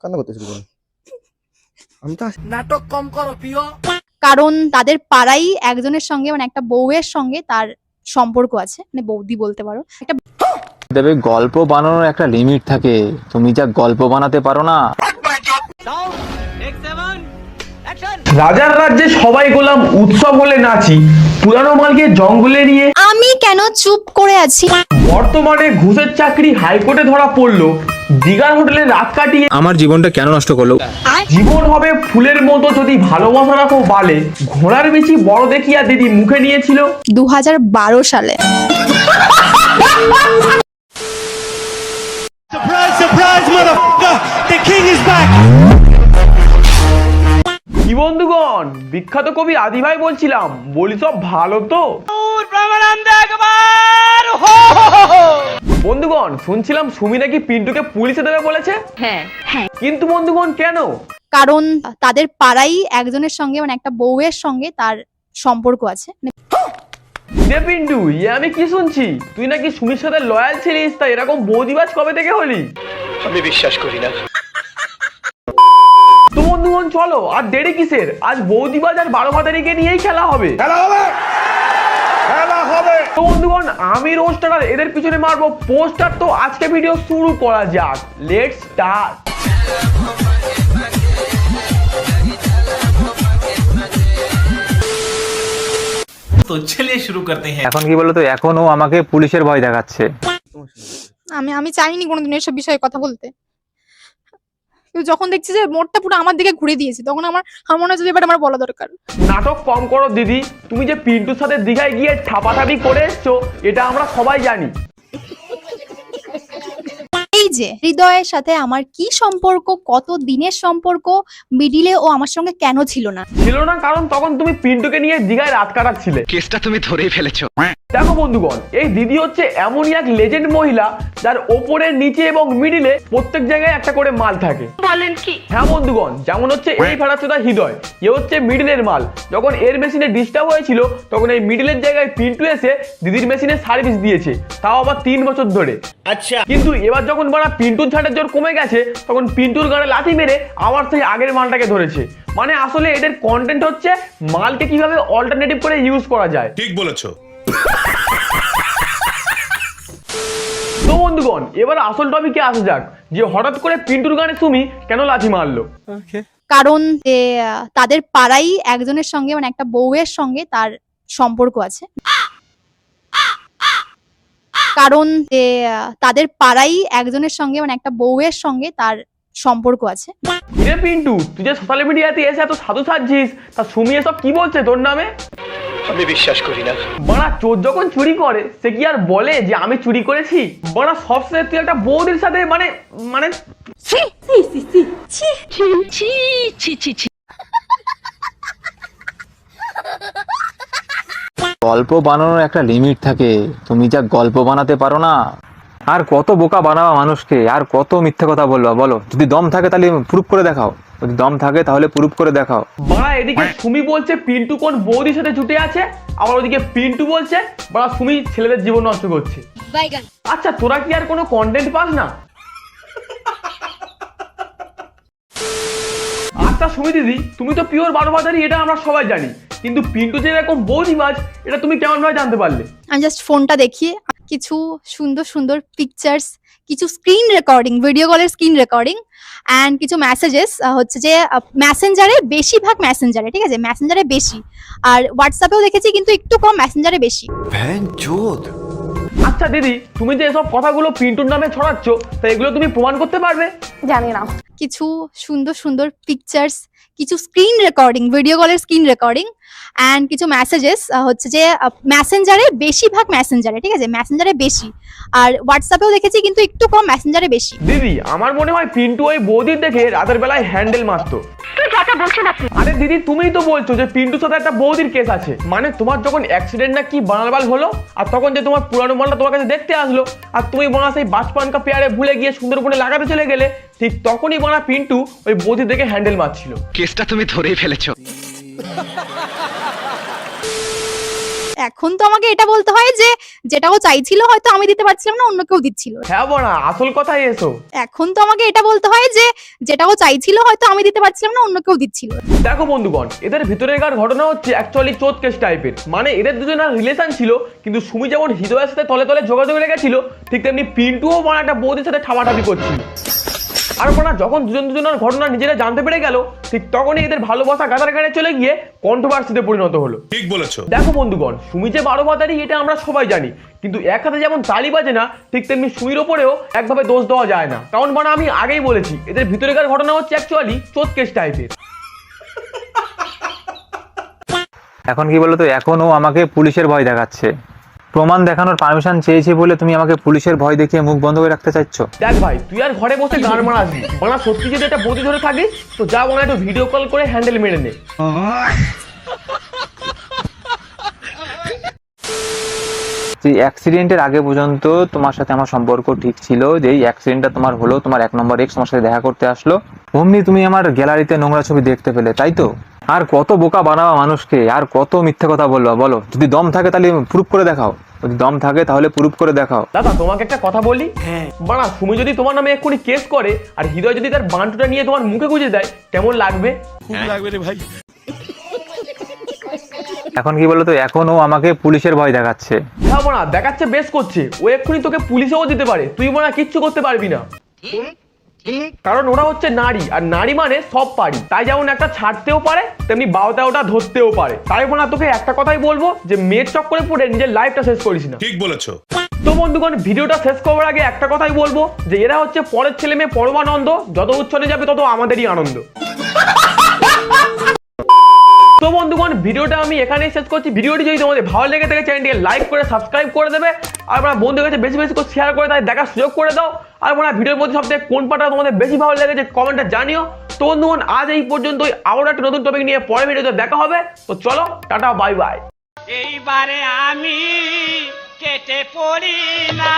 কান্না করতেছিস কেন? আমি তো নাটক কম করো প্রিয়। কারণ তাদের পাড়াই একজনের সঙ্গে মানে একটা বউয়ের সঙ্গে তার সম্পর্ক আছে, মানে বৌদি বলতে পারো। একটা দেবে গল্প বানানোর একটা লিমিট থাকে, তুমি যা গল্প বানাতে পারো না। রাজার রাজ্যে সবাই গোলাম, উৎসব হলে নাচি, পুরানো মালকে জঙ্গলে নিয়ে। আমি কেন চুপ করে আছি? বর্তমানে ঘুষের চাকরি হাইকোর্টে ধরা পড়লো, দিঘার হোটেলে রাত কাটিয়ে আমার জীবনটা কেন নষ্ট করলো? জীবন হবে ফুলের মতো যদি ভালোবাসা রাখো বালে, ঘোড়ার বেশি বড় দেখিয়া দিদি মুখে নিয়েছিল 2012 সালে। Surprise, surprise, motherfucker! The king is back! কি বন্ধুগণ, বিখ্যাত কবি আদি ভাই বলছিলাম, বলি সব ভালো তো? বন্ধুগণ শুনছিলাম সুমি নাকি পিন্টুকে পুলিশে দেবে বলেছে। হ্যাঁ হ্যাঁ। কিন্তু বন্ধুগণ কেন? কারণ তাদের পাড়াই একজনের সঙ্গে মানে একটা বউয়ের সঙ্গে তার সম্পর্ক আছে। দে পিন্টু, আমি কি শুনছি তুই নাকি সুমির সাথে লয়াল ছিলিস, তা এরকম বৌদিবাজ কবে থেকে হলি? আমি বিশ্বাস করি না। তো বন্ধুগণ চলো আর দেরি কিসের, আজ বৌদিবাজ আর 12 ভাতারিকে নিয়েই খেলা হবে। তো বন্ধুগণ আমি রোস্টার আর এদের পিছনে মারবো পোস্টার। তো আজকে ভিডিও শুরু করা যাক, লেটস স্টার্ট। তো চলিয়ে শুরু করতে हैं। এখন কি বলতো, এখনো আমাকে পুলিশের ভয় দেখাচ্ছে। আমি চাইনি কোনোদিন এসব বিষয়ে কথা বলতে, কিন্তু যখন দেখছি যে মোড়টা পুরো আমার দিকে ঘুরে দিয়েছে, তখন আমার মনে হয় যে এবার আমার বলা দরকার। নাটক কম করো দিদি, তুমি যে পিন্টুর সাথে দীঘায় গিয়ে ঠাপাঠাপি করে এসছো এটা আমরা সবাই জানি। এই যে হৃদয়ের সাথে আমার কি সম্পর্ক, কত দিনের সম্পর্ক, মিডিলে ও আমার সঙ্গে কেন ছিল না? ছিল না কারণ তখন তুমি পিন্টুকে নিয়ে দীঘায় রাত কাটাচ্ছিলে। কেসটা তুমি ধরেই ফেলেছো। দেখো বন্ধুগণ, এই দিদি হচ্ছে এমনই এক লেজেন্ড মহিলা যার ওপরে নিচে এবং মিডিলে প্রত্যেক জায়গায় একটা করে মাল থাকে। বলেন কি? হ্যাঁ বন্ধুগণ, যেমন হচ্ছে এই ফেরাচ্ছোদা হৃদয়, এ হচ্ছে মিডিলের মাল। যখন এর মেশিনে ডিস্টার্ব হয়েছিল তখন এই মিডিলের জায়গায় পিন্টু এসে দিদির মেশিনে সার্ভিস দিয়েছে, তাও আবার 3 বছর ধরে। আচ্ছা, কিন্তু এবার যখন বড় পিন্টুর ছাড়ের জোর কমে গেছে তখন পিন্টুর গানে লাথি মেরে আবার সেই আগের মালটাকে ধরেছে। মানে আসলে এদের কন্টেন্ট হচ্ছে মালকে কিভাবে অল্টারনেটিভ করে ইউজ করা যায়। ঠিক বলেছো। তো বন্ধুগণ এবার আসল টপিকে আসা যাক, যে হঠাৎ করে পিন্টুর গানে সুমি কেন লাথি মারলো। কারণ যে তাদের পাড়াই একজনের সঙ্গে মানে একটা বউয়ের সঙ্গে তার সম্পর্ক আছে। কারণ যে তাদের পাড়াই একজনের সঙ্গে মানে একটা বউয়ের সঙ্গে তার সম্পর্ক আছে। রে পিন্টু, তুই যে সোশ্যাল মিডিয়াতে এসে এত সাধু সাজছিস, তা সুমি এসব কি বলছে তোর নামে? আমি বিশ্বাস করি না। বড়া চোর যখন চুরি করে সে কি আর বলে যে আমি চুরি করেছি? বড়া সবসময় তুই একটা বৌদির সাথে মানে মানে গল্প বানানোর একটা লিমিট থাকে, তুমি যা গল্প বানাতে পারো না। আর কত বোকা বানাবা মানুষকে, আর কত মিথ্যে কথা বলবা বলো? যদি দম থাকে তাহলে প্রুফ করে দেখাও, যদি দম থাকে তাহলে প্রুফ করে দেখাও। বড়া এদিকে সুমি বলছে পিন্টু কোন বৌদির সাথে জুটে আছে, আবার ওদিকে পিন্টু বলছে বড়া সুমি ছেলেদের জীবন নষ্ট করছে। আচ্ছা তোরা কি আর কোনো কন্টেন্ট পাস না? আচ্ছা সুমি দিদি, তুমি তো পিওর 12 ভাতারি, এটা আমরা সবাই জানি, কিন্তু পিন্টু যে এরকম বৌদিবাজ এটা তুমি কেমন ভাবে জানতে পারলে? আমি জাস্ট ফোনটা দেখিয়ে কিছু সুন্দর সুন্দর পিকচার্স, কিছু স্ক্রিন রেকর্ডিং, ভিডিও কলের স্ক্রিন রেকর্ডিং অ্যান্ড কিছু মেসেজেস হচ্ছে যে মেসেঞ্জারে, বেশিরভাগ মেসেঞ্জারে, ঠিক আছে, মেসেঞ্জারে বেশি, আর হোয়াটসঅ্যাপেও দেখেছি কিন্তু একটু কম, মেসেঞ্জারে বেশি। আচ্ছা দিদি, তুমি যে এসব কথাগুলো পিন্টুর নামে ছড়াচ্ছ তা এগুলো তুমি প্রমাণ করতে পারবে? জানি না। কিছু সুন্দর সুন্দর পিকচার্স, কিছু স্ক্রিন রেকর্ডিং, ভিডিও কলের স্ক্রিন রেকর্ডিং অ্যান্ড কিছু মেসেজেস হচ্ছে যে মেসেঞ্জারে, বেশিরভাগ মেসেঞ্জারে, ঠিক আছে, মেসেঞ্জারে বেশি, আর হোয়াটসঅ্যাপেও দেখেছি কিন্তু একটু কম, মেসেঞ্জারে বেশি। দিদি আমার মনে হয় পিন্টু ওই বৌদির দেখে রাতের বেলায় হ্যান্ডেল মারতো। আরে দিদি তুমিই তো বলছো যে পিন্টুর সাথে একটা বৌদির কেস আছে, মানে তোমার যখন অ্যাক্সিডেন্ট না কি বানালবাল হলো আর তখন যে তোমার পুরানো মালটা তোমার কাছে দেখতে আসলো আর তুমি বনা সেই বাজপান কা পেয়ারে ভুলে গিয়ে সুন্দরবনে লাগাতে চলে গেলে, ঠিক তখনই বনা পিন্টু ওই বৌদির দেখে হ্যান্ডেল মারছিল। কেসটা তুমি ধরেই ফেলেছো। এখন তো আমাকে এটা বলতে হয় যে যেটা ও চাইছিল হয়তো আমি দিতে পারছিলাম না, অন্য কেউ দিচ্ছিল। হ্যাঁ বনা, আসল কথাই এসো। এখন তো আমাকে এটা বলতে হয় যে যেটা ও চাইছিল হয়তো আমি দিতে পারছিলাম না, অন্য কেউ দিচ্ছিল। দেখো বন্ধুগণ, এদের ভিতরেকার ঘটনা হচ্ছে অ্যাকচুয়ালি চোদ কেস টাইপের। মানে এদের দুজনের রিলেশন ছিল, কিন্তু সুমি যেমন হৃদয়ের সাথে তলে তলে যোগাযোগ রেখেছিল, ঠিক তেমনি পিন্টুও মানে একটা বৌদির সাথে ঠাপাঠাপি করছিল। আর না যখন দুজনের ঘটনা নিজেরা জানতে পেরে গেল, ঠিক তখনই এদের ভালোবাসা গাদার গাড়ে চলে গিয়ে কন্ট্রোভার্সিতে পরিণত হলো। ঠিক বলেছো। দেখো বন্ধুগণ, সুমি যে 12 বাতারি এটা আমরা সবাই জানি, কিন্তু এক হাতে যেমন তালি বাজে না, ঠিক তেমনি সুমির ওপরেও একভাবে দোষ দেওয়া যায় না। কারণ মানে আমি আগেই বলেছি, এদের ভিতরেকার ঘটনা হচ্ছে অ্যাকচুয়ালি চোদ কেস টাইপের। এখন কি বলতো, এখনও আমাকে পুলিশের ভয় দেখাচ্ছে। প্রমাণ দেখানোর পারমিশন চেয়েছি বলে তুমি আমাকে পুলিশের ভয় দেখিয়ে মুখ বন্ধ করে রাখতে চাইছো? দেখ ভাই, তুই আর ঘরে বসে গান মারাসনি বানা, সত্যি যদি একটা বৌদি ধরে থাকিস তো যা বানা একটু ভিডিও কল করে হ্যান্ডেল মেরে নে। যে অ্যাক্সিডেন্টের আগে পর্যন্ত তোমার সাথে আমার সম্পর্ক ঠিক ছিল, যে এই অ্যাক্সিডেন্টটা তোমার হলো, তোমার 1 নম্বর এক্স তোমার সাথে দেখা করতে আসলো, অমনি তুমি আমার গ্যালারিতে নোংরা ছবি দেখতে পেলে, তাই তো? আর কত বোকা বানাবা মানুষকে, আর কত মিথ্যে কথা বলবা বলো? যদি দম থাকে তাহলে প্রুফ করে দেখাও, যদি দম থাকে তাহলে প্রুফ করে দেখাও। দাদা তোমাকে একটা কথা বলি, বানা সুমি যদি তোমার নামে এক্ষুনি কেস করে আর হৃদয় যদি তার বান্টুটা নিয়ে তোমার মুখে গুঁজে দেয়, কেমন লাগবে? খুব লাগবে রে ভাই। এখন কি বলতো, এখনও আমাকে পুলিশের ভয় দেখাচ্ছে। হ্যাঁ বানা, দেখাচ্ছে বেশ করছে, ও এক্ষুনি তোকে পুলিশেও দিতে পারে, তুই বানা কিচ্ছু করতে পারবি না। কারণ ওরা হচ্ছে নারী, আর নারী মানে সব পারি, তাই যেমন একটা ছাড়তেও পারে তেমনি বারোটা ওটা ধরতেও পারে। তাই বোনা তোকে একটা কথাই বলবো, যে মেয়ের চক্করে পড়ে নিজের লাইফটা শেষ করিস না। ঠিক বলেছো। তো বন্ধুগণ, ভিডিওটা শেষ করার আগে একটা কথাই বলবো, যে এরা হচ্ছে পরের ছেলে মেয়ে পরমানন্দ, যত উচ্ছনে যাবে তত আমাদেরই আনন্দ। তো বন্ধুগণ, ভিডিওটা আমি এখানেই শেষ করছি। ভিডিওটি যদি তোমাদের ভালো লেগে থাকে চ্যানেলটিকে লাইক করে সাবস্ক্রাইব করে দেবে, আর আপনার বন্ধুদের কাছে বেশি বেশি করে শেয়ার করে তাই দেখার সুযোগ করে দাও। আর আপনার ভিডিওর মধ্যে সবথেকে কোন পার্টটা তোমাদের বেশি ভালো লেগেছে কমেন্টে জানিও। তো বন্ধুগণ, আজ এই পর্যন্তই, আবার একটা নতুন টপিক নিয়ে পরের ভিডিওতে দেখা হবে। তো চলো, টাটা, বাই বাই। এইবারে আমি কেটে পড়ি না।